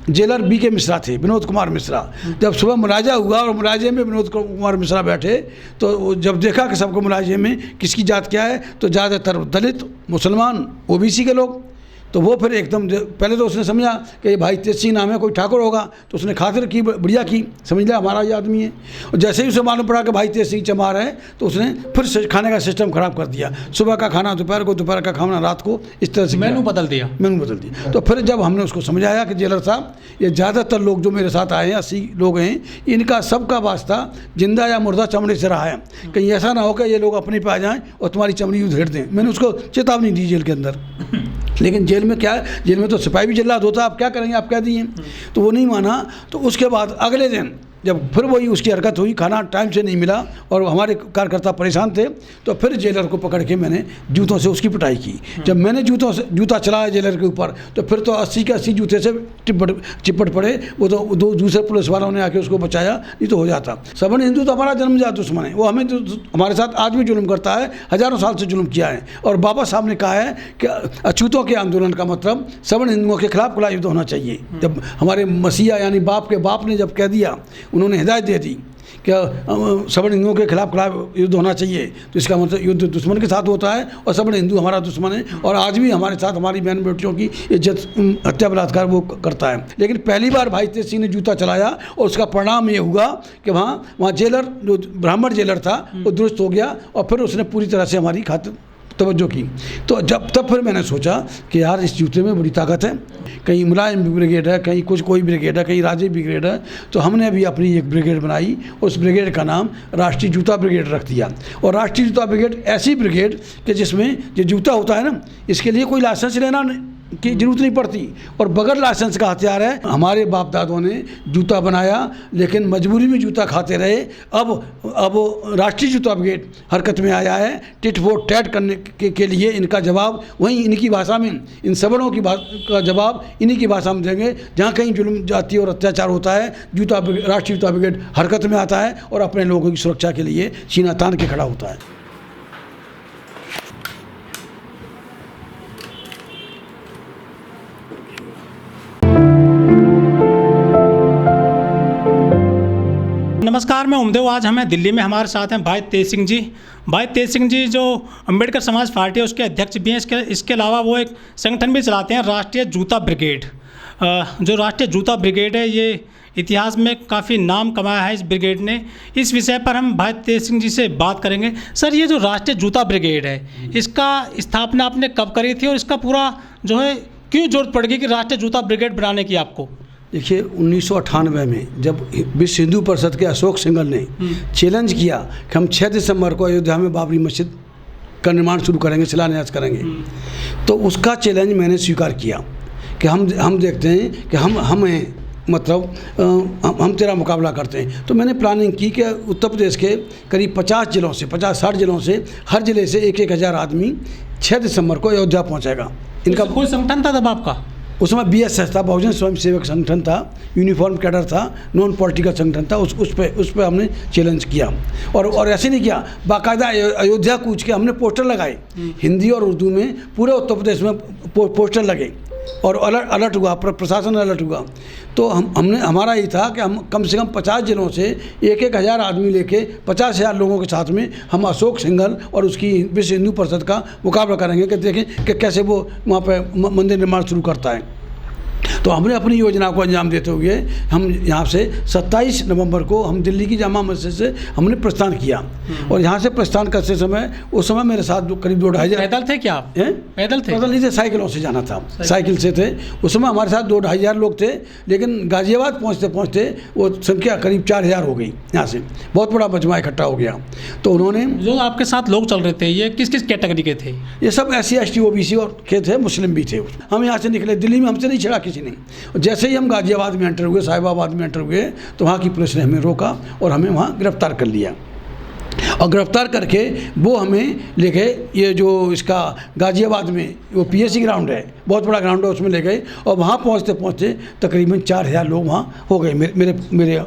Jailer BK Mishra थे, विनोद कुमार मिश्रा। जब सुबह मुलाजा हुआ और मुलाजे में विनोद कुमार मिश्रा बैठे तो जब देखा कि सबको मुलाजे में किसकी जात क्या है, तो ज़्यादातर दलित, मुसलमान, OBC के लोग। तो वो फिर एकदम पहले तो उसने समझा कि ये भाई तेज सिंह नाम है, कोई ठाकुर होगा, तो उसने खातिर की, बढ़िया की, समझ लिया हमारा ये आदमी है। और जैसे ही उसे मालूम पड़ा कि भाई तेज सिंह चमार है, तो उसने फिर खाने का सिस्टम ख़राब कर दिया। सुबह का खाना दोपहर को, दोपहर का खाना रात को, इस तरह से मेनू बदल दिया। तो फिर जब हमने उसको समझाया कि जेलर साहब, ये ज़्यादातर लोग जो मेरे साथ आए हैं, 80 लोग हैं, इनका सबका वास्ता जिंदा या मुर्दा चमड़े से रहा है। कहीं ऐसा ना हो कि ये लोग अपने पे आ जाएँ और तुम्हारी चमड़ी उधेड़ दें। मैंने उसको चेतावनी दी जेल के अंदर। लेकिन जेल में क्या है, जेल में तो सिपाही भी जल्लाद होता है, आप क्या करेंगे, आप कह दिए। तो वो नहीं माना। तो उसके बाद अगले दिन जब फिर वही उसकी हरकत हुई, खाना टाइम से नहीं मिला और हमारे कार्यकर्ता परेशान थे, तो फिर जेलर को पकड़ के मैंने जूतों से उसकी पिटाई की। जब मैंने जूता चलाया जेलर के ऊपर, तो फिर तो 80 के 80 जूते से चिपट पड़े। वो तो दो दूसरे पुलिस वालों ने आके उसको बचाया, नहीं तो हो जाता। सवर्ण हिंदू तो हमारा जन्मजात दुश्मन है, वो हमें तो हमारे साथ आज भी जुल्म करता है, हज़ारों साल से जुल्म किया है। और बाबा साहब ने कहा है कि अछूतों के आंदोलन का मतलब सवर्ण हिंदुओं के खिलाफ खुला युद्ध होना चाहिए। जब हमारे मसीहा यानी बाप के बाप ने जब कह दिया, उन्होंने हिदायत दे दी कि सवर्ण हिंदुओं के खिलाफ युद्ध होना चाहिए, तो इसका मतलब युद्ध दुश्मन के साथ होता है और सवर्ण हिंदू हमारा दुश्मन है। और आज भी हमारे साथ हमारी बहन बेटियों की इज्जत, हत्या बलात्कार वो करता है। लेकिन पहली बार भाई तेज सिंह ने जूता चलाया और उसका परिणाम ये हुआ कि वहाँ जेलर, जो ब्राह्मण जेलर था, वो दुरुस्त हो गया और फिर उसने पूरी तरह से हमारी खातिर तवज्जो की। तो तब फिर मैंने सोचा कि यार इस जूते में बड़ी ताकत है। कहीं मुलायम ब्रिगेड है, कहीं कोई ब्रिगेड है, कहीं राजे ब्रिगेड है। तो हमने अभी अपनी एक ब्रिगेड बनाई, उस ब्रिगेड का नाम राष्ट्रीय जूता ब्रिगेड रख दिया। और राष्ट्रीय जूता ब्रिगेड ऐसी ब्रिगेड कि जिसमें जो जूता होता है ना, इसके लिए कोई लाइसेंस लेना की जरूरत नहीं पड़ती और बगैर लाइसेंस का हथियार है। हमारे बाप दादों ने जूता बनाया, लेकिन मजबूरी में जूता खाते रहे। अब राष्ट्रीय जूता ब्रिगेड हरकत में आया है। टिट फॉर टैट करने के लिए इनका जवाब वहीं इनकी भाषा में, इन सवर्णों की का जवाब इन्हीं की भाषा में देंगे। जहाँ कहीं जुल्म जाति और अत्याचार होता है, राष्ट्रीय जूता ब्रिगेड हरकत में आता है और अपने लोगों की सुरक्षा के लिए सीना तान के खड़ा होता है। नमस्कार, मैं उमदेव। आज हमें दिल्ली में हमारे साथ हैं भाई तेज सिंह जी। भाई तेज सिंह जी जो अंबेडकर समाज पार्टी है उसके अध्यक्ष भी हैं। इसके अलावा वो एक संगठन भी चलाते हैं, राष्ट्रीय जूता ब्रिगेड। जो राष्ट्रीय जूता ब्रिगेड है, ये इतिहास में काफ़ी नाम कमाया है इस ब्रिगेड ने। इस विषय पर हम भाई तेज सिंह जी से बात करेंगे। सर, ये जो राष्ट्रीय जूता ब्रिगेड है, इसका स्थापना आपने कब करी थी और इसका पूरा जो है क्यों जरूरत पड़ गई कि राष्ट्रीय जूता ब्रिगेड बनाने की आपको? देखिए, 1998 में जब विश्व हिंदू परिषद के अशोक सिंघल ने चैलेंज किया कि हम 6 दिसंबर को अयोध्या में बाबरी मस्जिद का निर्माण शुरू करेंगे, शिलान्यास करेंगे, तो उसका चैलेंज मैंने स्वीकार किया कि हम देखते हैं कि हमें मतलब हम तेरा मुकाबला करते हैं। तो मैंने प्लानिंग की कि उत्तर प्रदेश के करीब 50-60 जिलों से हर जिले से 1,000 आदमी 6 दिसंबर को अयोध्या पहुँचेगा। इनका कोई संगठन था तब आपका? उस समय BSS था, बहुजन स्वयं सेवक संगठन था, यूनिफॉर्म कैडर था, नॉन पॉलिटिकल संगठन था। उस पे हमने चैलेंज किया और ऐसे नहीं किया, बाकायदा अयोध्या कूच के हमने पोस्टर लगाए, हिंदी और उर्दू में पूरे उत्तर प्रदेश में पोस्टर लगे और अलर्ट हुआ, प्रशासन अलर्ट हुआ। तो हमारा ये था कि हम कम से कम 50 जिलों से 1,000 आदमी लेके 50,000 लोगों के साथ में हम अशोक सिंघल और उसकी विश्व हिंदू परिषद का मुकाबला करेंगे कि देखें कि कैसे वो वहाँ पे मंदिर निर्माण शुरू करता है। तो हमने अपनी योजना को अंजाम देते हुए हम यहाँ से 27 नवंबर को हम दिल्ली की जामा मस्जिद से हमने प्रस्थान किया। और यहाँ से प्रस्थान करते समय उस समय मेरे साथ करीब 2-2.5 पैदल थे क्या आप? पैदल थे? पैदल नहीं थे, साइकिलों से जाना था, साइकिल से थे। उस समय हमारे साथ 2-2.5 लोग थे, लेकिन गाजियाबाद पहुँचते वो संख्या करीब 4,000 हो गई। यहाँ से बहुत बड़ा मजमा इकट्ठा हो गया। तो उन्होंने, जो आपके साथ लोग चल रहे थे, ये किस किस कैटेगरी के थे? ये सब SC ST OBC और के थे, मुस्लिम भी थे। हम यहाँ से निकले, दिल्ली में हमसे नहीं छेड़ा किसी ने। जैसे ही हम गाजियाबाद में एंटर हुए, साहिबाबाद में एंटर हुए, तो वहाँ की पुलिस ने हमें रोका और हमें वहाँ गिरफ्तार कर लिया। और गिरफ्तार करके वो हमें ले गए, ये जो इसका गाजियाबाद में वो PSC ग्राउंड है, बहुत बड़ा ग्राउंड है, उसमें ले गए। और वहाँ पहुँचते तकरीबन 4,000 लोग वहाँ हो गए। मेरे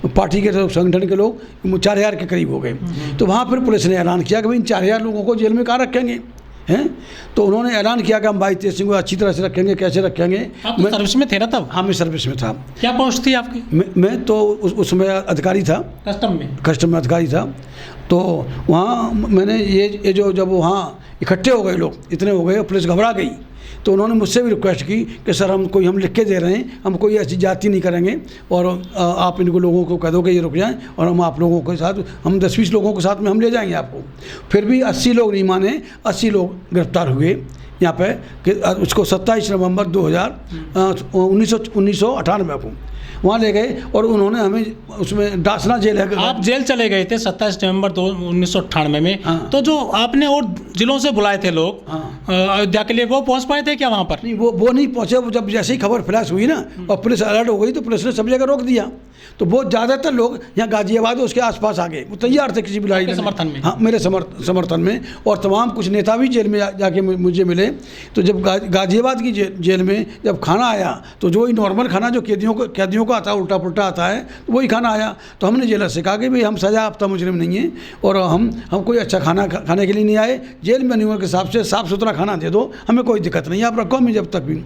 पार्टी के संगठन के लोग 4,000 के करीब हो गए। तो वहाँ फिर पुलिस ने ऐलान किया कि भाई इन 4,000 लोगों को जेल में कहाँ रखेंगे, हैं। तो उन्होंने ऐलान किया कि हम भाई तेज सिंह को अच्छी तरह से रखेंगे। कैसे रखेंगे? आप तो सर्विस में थे ना तब? हाँ, मैं सर्विस में था। क्या पोस्ट थी आपकी? मैं तो उसमें अधिकारी था, कस्टम में अधिकारी था। तो वहाँ मैंने ये जो जब वहाँ इकट्ठे हो गए लोग, इतने हो गए, पुलिस घबरा गई, तो उन्होंने मुझसे भी रिक्वेस्ट की कि सर हम लिख के दे रहे हैं, हम कोई ऐसी जाति नहीं करेंगे और आप इनको लोगों को कह दो कि ये रुक जाएं और हम आप लोगों के साथ, हम 10-20 लोगों के साथ में हम ले जाएंगे आपको। फिर भी 80 लोग नहीं माने, 80 लोग गिरफ्तार हुए यहाँ पे कि उसको 27 नवंबर 1998 को वहाँ ले गए और उन्होंने हमें उसमें डासना जेल है। आप जेल चले गए थे 27 नवंबर 1998 में। हाँ। तो जो आपने और जिलों से बुलाए थे लोग अयोध्या के लिए, वो पहुंच पाए थे क्या वहाँ पर? नहीं, वो नहीं पहुँचे। वो जब जैसे ही खबर फ्लैश हुई ना और पुलिस अलर्ट हो गई तो पुलिस ने सब जगह रोक दिया। तो वो ज़्यादातर लोग यहाँ गाजियाबाद उसके आसपास आ गए, वो तैयार थे किसी भी लड़ाई के समर्थन में। हाँ, मेरे समर्थन में। और तमाम कुछ नेता भी जेल में जाके मुझे मिले। तो जब गाजियाबाद की जेल में जब खाना आया तो जो ही नॉर्मल खाना जो कैदियों को आता है, उल्टा पुल्टा आता है, तो वही खाना आया। तो हमने जेलर से कहा कि भाई हम सजा याफ्ता मुजरिम नहीं हैं और हम कोई अच्छा खाना खाने के लिए नहीं आए। जेल में नियमों के हिसाब से साफ़ सुथरा खाना दे दो, हमें कोई दिक्कत नहीं है, आप रखो हमें जब तक भी।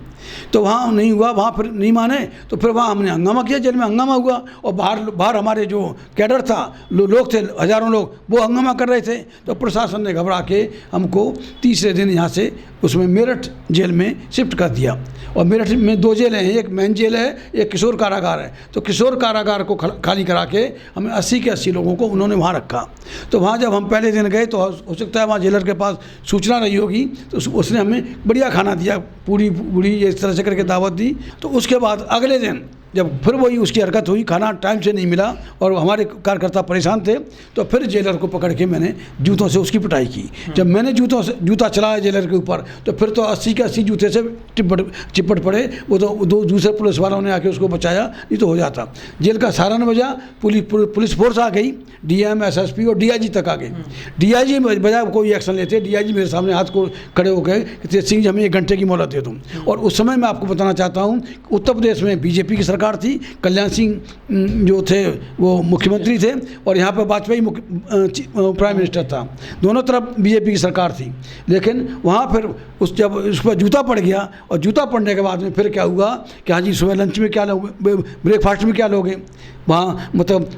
तो वहाँ नहीं हुआ, वहाँ फिर नहीं माने, तो फिर वहाँ हमने हंगामा किया, जेल में हंगामा हुआ। और बाहर हमारे जो कैडर था, लोग थे, हज़ारों लोग, वो हंगामा कर रहे थे। तो प्रशासन ने घबरा के हमको तीसरे दिन यहाँ से उसमें मेरठ जेल में शिफ्ट कर दिया। और मेरठ में 2 जेलें हैं, एक मेन जेल है, एक किशोर कारागार है। तो किशोर कारागार को खाली करा के हमें 80 के 80 लोगों को उन्होंने वहाँ रखा। तो वहाँ जब हम पहले दिन गए तो हो सकता है वहाँ जेलर के पास सूचना रही होगी, तो उसने हमें बढ़िया खाना दिया, पूरी इस तरह से करके दावत दी। तो उसके बाद अगले दिन जब फिर वही उसकी हरकत हुई, खाना टाइम से नहीं मिला और हमारे कार्यकर्ता परेशान थे, तो फिर जेलर को पकड़ के मैंने जूतों से उसकी पिटाई की। जब मैंने जूता चलाया जेलर के ऊपर, तो फिर तो 80 के 80 जूते से चिपट पड़े। वो तो दूसरे पुलिस वालों ने आके उसको बचाया, नहीं तो हो जाता। जेल का सायरन बजा, पुलिस फोर्स आ गई, डीएम, एसएसपी और डीआईजी तक आ गए। डीआईजी बजाय कोई एक्शन लेते, डीआईजी मेरे सामने हाथ को खड़े हो गए कि तेज सिंह जी हमें 1 घंटे की मोहलत दे दो। और उस समय मैं आपको बताना चाहता हूँ, उत्तर प्रदेश में बीजेपी की सरकार थी, कल्याण सिंह जो थे वो मुख्यमंत्री थे और यहाँ पर वाजपेयी प्राइम मिनिस्टर था। दोनों तरफ बीजेपी की सरकार थी। लेकिन वहाँ फिर जब उस पर जूता पड़ गया, और जूता पड़ने के बाद में फिर क्या हुआ कि हाँ जी, सुबह लंच में क्या लोगे, ब्रेकफास्ट में क्या लोगे, वहाँ मतलब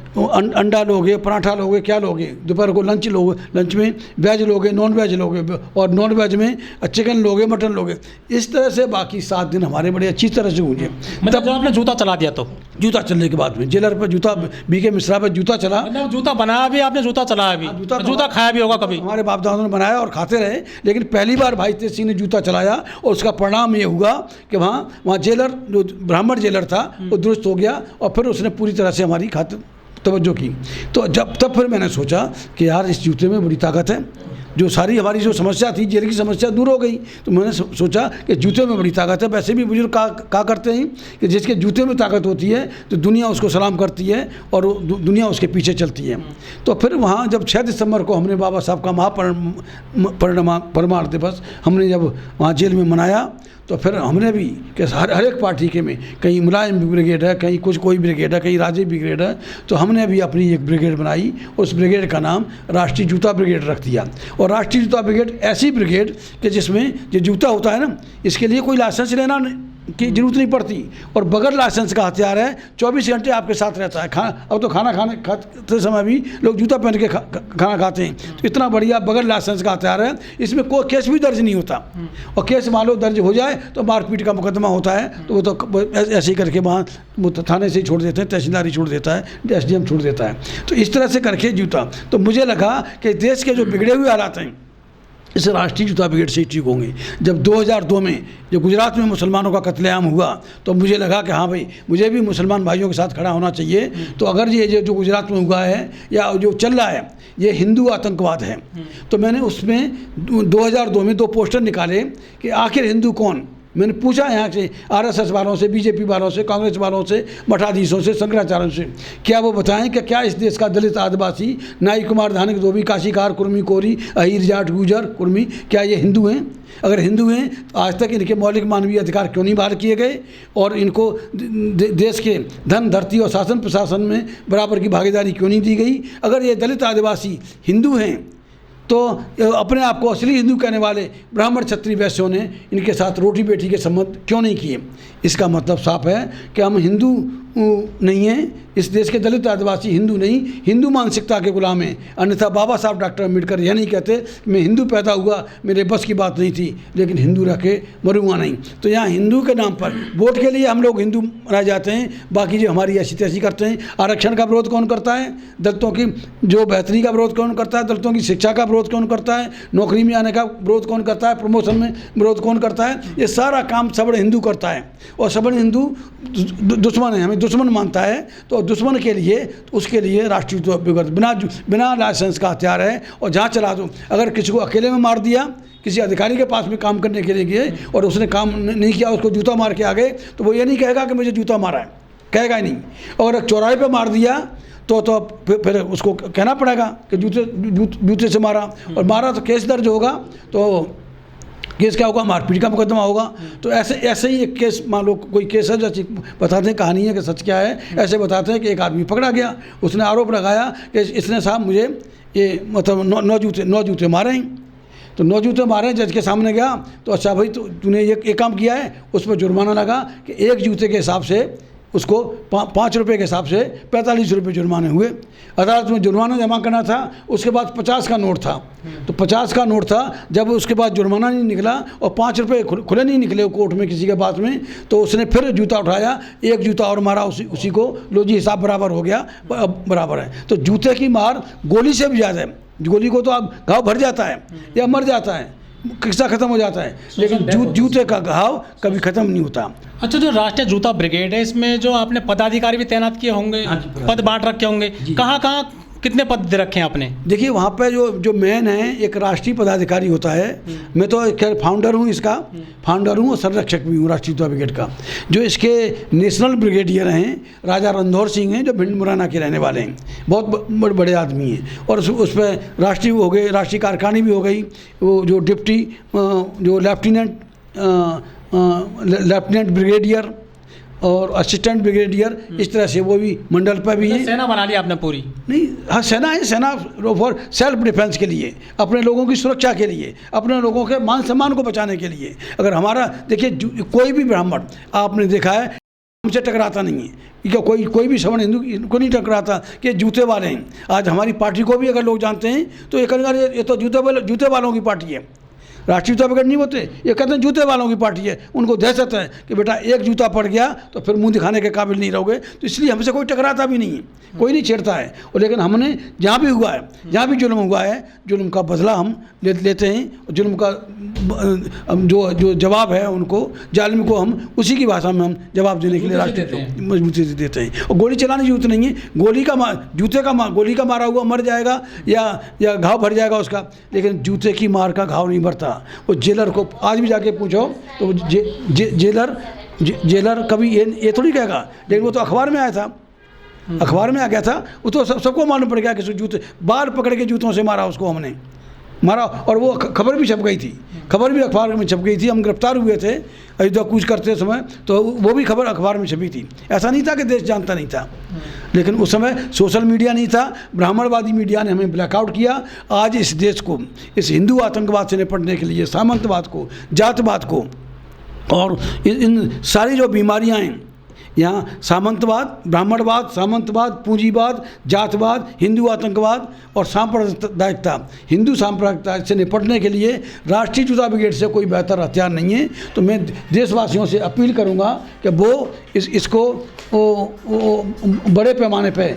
अंडा लोगे, पराठा लोगे, क्या लोगे, दोपहर को लंच में वेज लोगे, नॉन वेज लोगे, और नॉन वेज में चिकन लोगे, मटन लोगे। इस तरह से बाकी 7 दिन हमारे बड़े अच्छी तरह से हुए। मतलब जब आपने जूता चला दिया, तो जूता चलने के बाद में जेलर पर जूता, बीके मिश्रा पर जूता चला, मतलब जूता बनाया भी आपने, जूता चलाया भी, जूता खाया भी होगा कभी? हमारे बाप दादों ने बनाया और खाते रहे, लेकिन पहली बार भाई तेज सिंह ने जूता चलाया और उसका परिणाम ये हुआ कि वहाँ जेलर, जो ब्राह्मण जेलर था, वो दुरुस्त हो गया और फिर उसने पूरी तरह से हमारी खातिर तवज्जो की। तो तब फिर मैंने सोचा कि यार इस जूते में बड़ी ताकत है, जो सारी हमारी जो समस्या थी, जेल की समस्या दूर हो गई। तो मैंने सोचा कि जूते में बड़ी ताकत है। वैसे भी बुजुर्ग कहा करते हैं कि जिसके जूते में ताकत होती है तो दुनिया उसको सलाम करती है और दुनिया उसके पीछे चलती है। तो फिर वहाँ जब 6 दिसंबर को हमने बाबा साहब का महापरिनिर्वाण दिवस हमने जब वहाँ जेल में मनाया, तो फिर हमने भी कि हर एक पार्टी के में कहीं मुलायम ब्रिगेड है, कहीं कोई ब्रिगेड है, कहीं राजीव ब्रिगेड है, तो हमने भी अपनी एक ब्रिगेड बनाई। उस ब्रिगेड का नाम राष्ट्रीय जूता ब्रिगेड रख दिया। और राष्ट्रीय जूता ब्रिगेड ऐसी ब्रिगेड कि जिसमें जो जूता होता है ना, इसके लिए कोई लाइसेंस लेना की जरूरत नहीं पड़ती और बगैर लाइसेंस का हथियार है, 24 घंटे आपके साथ रहता है। अब तो खाना खाते समय भी लोग जूता पहन के खाना खाते हैं। तो इतना बढ़िया बगैर लाइसेंस का हथियार है, इसमें कोई केस भी दर्ज नहीं होता। और केस मान लो दर्ज हो जाए तो मारपीट का मुकदमा होता है, तो वो तो ऐसे ही करके वहाँ थाने से ही छोड़ देते हैं, तहसीलदारी छोड़ देता है, एसडीएम छोड़ देता है। तो इस तरह से करके जूता, तो मुझे लगा कि देश के जो बिगड़े हुए हालात हैं इस राष्ट्रीय जूता ब्रिगेड से ही ठीक होंगे। जब 2002 में जो गुजरात में मुसलमानों का कत्लेआम हुआ, तो मुझे लगा कि हाँ भाई, मुझे भी मुसलमान भाइयों के साथ खड़ा होना चाहिए। तो अगर ये जो गुजरात में हुआ है या जो चल रहा है ये हिंदू आतंकवाद है, तो मैंने उसमें 2002 में 2 पोस्टर निकाले कि आखिर हिंदू कौन। मैंने पूछा यहाँ से आरएसएस वालों से, बीजेपी वालों से, कांग्रेस वालों से, मठाधीशों से, शंकराचार्यों से, क्या वो बताएं कि क्या इस देश का दलित, आदिवासी, नाई, कुमार, धानिक, धोबी, काशीकार, कुर्मी, कोरी, अहीर, जाट, गुजर, कुर्मी, क्या ये हिंदू हैं? अगर हिंदू हैं तो आज तक इनके मौलिक मानवीय अधिकार क्यों नहीं बहाल किए गए और इनको देश के धन, धरती और शासन प्रशासन में बराबर की भागीदारी क्यों नहीं दी गई? अगर ये दलित, आदिवासी हिंदू हैं तो अपने आप को असली हिंदू कहने वाले ब्राह्मण क्षत्रिय वैश्यों ने इनके साथ रोटी बेटी के संबंध क्यों नहीं किए? इसका मतलब साफ है कि हम हिंदू नहीं हैं, इस देश के दलित आदिवासी हिंदू नहीं, हिंदू मानसिकता के गुलाम हैं। अन्यथा बाबा साहब डॉक्टर अम्बेडकर यह नहीं कहते कि मैं हिंदू पैदा हुआ, मेरे बस की बात नहीं थी, लेकिन हिंदू रह के मरूंगा नहीं। तो यहाँ हिंदू के नाम पर वोट के लिए हम लोग हिंदू बनाए जाते हैं, बाकी जो हमारी ऐसी तैसी करते हैं। आरक्षण का विरोध कौन करता है? दलितों की जो बेहतरी का विरोध कौन करता है? दलितों की शिक्षा का विरोध कौन करता है? नौकरी में आने का विरोध कौन करता है? प्रमोशन में विरोध कौन करता है? ये सारा काम सबड़ हिंदू करता है, और सबड़ हिंदू दुश्मन है, हमें दुश्मन मानता है। तो दुश्मन के लिए, उसके लिए राष्ट्रीय बिना लाइसेंस का हथियार है, और जहाँ चला दो। अगर किसी को अकेले में मार दिया, किसी अधिकारी के पास में काम करने के लिए गए और उसने काम नहीं किया, उसको जूता मार के आ गए, तो वो ये नहीं कहेगा कि मुझे जूता मारा है, कहेगा ही नहीं। और अगर चौराहे पे मार दिया तो फिर उसको कहना पड़ेगा कि जूते से मारा, और मारा तो केस दर्ज होगा। तो केस क्या होगा? मारपीट का मुकदमा होगा। तो ऐसे ही एक केस, मान लो कोई केस है, जैसे बताते हैं कहानी है कि सच क्या है, ऐसे बताते हैं कि एक आदमी पकड़ा गया, उसने आरोप लगाया कि इसने साहब मुझे ये मतलब 9 जूते मारे हैं। तो 9 जूते मारे, जज के सामने गया तो अच्छा भाई तो तूने ये काम किया है, उस पर जुर्माना लगा कि 1 जूते के हिसाब से उसको 5 रुपये के हिसाब से 45 रुपये जुर्माने हुए। अदालत में जुर्माना जमा करना था, उसके बाद 50 का नोट था, तो 50 का नोट था। जब उसके बाद जुर्माना नहीं निकला और 5 रुपये खुले नहीं निकले कोर्ट में किसी के पास में, तो उसने फिर जूता उठाया, 1 जूता और मारा उसी को। लो जी, हिसाब बराबर हो गया, बराबर है। तो जूते की मार गोली से भी ज़्यादा है। गोली को तो आप घाव भर जाता है या मर जाता है, किस्सा खत्म हो जाता है, लेकिन जूते का घाव कभी खत्म नहीं होता। अच्छा, जो राष्ट्रीय जूता ब्रिगेड है, इसमें जो आपने पदाधिकारी भी तैनात किए होंगे, पद बांट रखे होंगे, कहाँ कितने पद दे रखे हैं आपने? देखिए, वहाँ पे जो मेन है एक राष्ट्रीय पदाधिकारी होता है। मैं तो खैर फाउंडर हूँ, इसका फाउंडर हूँ और संरक्षक भी हूँ राष्ट्रीय जूता ब्रिगेड का। जो इसके नेशनल ब्रिगेडियर हैं राजा रणधौर सिंह हैं, जो भिंड मुरैना के रहने वाले हैं, बहुत बड़े आदमी हैं। और उस पर राष्ट्रीय हो गए, राष्ट्रीय कार्यकारिणी भी हो गई। वो जो डिप्टी जो लेफ्टिनेंट ब्रिगेडियर और असिस्टेंट ब्रिगेडियर, इस तरह से वो भी मंडल पर भी है। सेना बना ली आपने पूरी? नहीं, हाँ, सेना है। सेना फॉर सेल्फ डिफेंस के लिए, अपने लोगों की सुरक्षा के लिए, अपने लोगों के मान सम्मान को बचाने के लिए। अगर हमारा देखिए, कोई भी ब्राह्मण आपने देखा है हमसे टकराता नहीं है, क्या कोई भी सवर्ण हिंदू को नहीं टकराता कि जूते वाले हैं। आज हमारी पार्टी को भी अगर लोग जानते हैं तो ये तो जूते वालों की पार्टी है। राष्ट्रीय जूता ब्रिगेड नहीं होते, ये कहते हैं जूते वालों की पार्टी है। उनको दहशत है कि बेटा 1 जूता पड़ गया तो फिर मुंह दिखाने के काबिल नहीं रहोगे। तो इसलिए हमसे कोई टकराता भी नहीं है, कोई नहीं छेड़ता है। और लेकिन हमने जहाँ भी हुआ है, जहाँ भी जुल्म हुआ है, जुल्म का बदला हम लेते हैं। जुल्म का जो जवाब है उनको, जालिम को हम उसी की भाषा में हम जवाब देने के लिए राष्ट्रीय मजबूती से देते हैं। और गोली चलाने की जरूरत नहीं है। गोली का मारा हुआ मर जाएगा या घाव भर जाएगा उसका, लेकिन जूते की मार का घाव नहीं भरता। वो जेलर को आज भी जाके पूछो तो जेलर कभी ये थोड़ी कहेगा, लेकिन वो तो अखबार में आया था, अखबार में आ गया था। वो तो सबको मालूम पड़ गया कि जूते बाल पकड़ के जूतों से मारा, उसको हमने मारा। और वो खबर भी छप गई थी, खबर भी अखबार में छप गई थी। हम गिरफ्तार हुए थे अयोध्या कूच करते समय, तो वो भी खबर अखबार में छपी थी। ऐसा नहीं था कि देश जानता नहीं था, लेकिन उस समय सोशल मीडिया नहीं था, ब्राह्मणवादी मीडिया ने हमें ब्लैकआउट किया। आज इस देश को, इस हिंदू आतंकवाद से निपटने के लिए, सामंतवाद को, जातवाद को और इन सारी जो बीमारियां हैं, यहाँ सामंतवाद, ब्राह्मणवाद, सामंतवाद, पूंजीवाद, जातवाद, हिंदू आतंकवाद और सांप्रदायिकता, हिंदू सांप्रदायिकता से निपटने के लिए राष्ट्रीय जूता ब्रिगेड से कोई बेहतर हथियार नहीं है। तो मैं देशवासियों से अपील करूँगा कि वो इसको बड़े पैमाने पे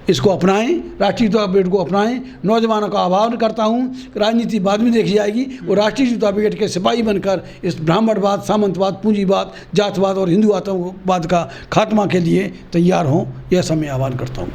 इसको अपनाएं, राष्ट्रीय जूता ब्रिगेड को अपनाएं। नौजवानों का आह्वान करता हूं, राजनीति बाद में देखी जाएगी, वो राष्ट्रीय जूता ब्रिगेड के सिपाही बनकर इस ब्राह्मणवाद, सामंतवाद, पूंजीवाद, जातवाद और हिंदू आतंकवाद का खात्मा के लिए तैयार हों। यह सब मैं आह्वान करता हूं।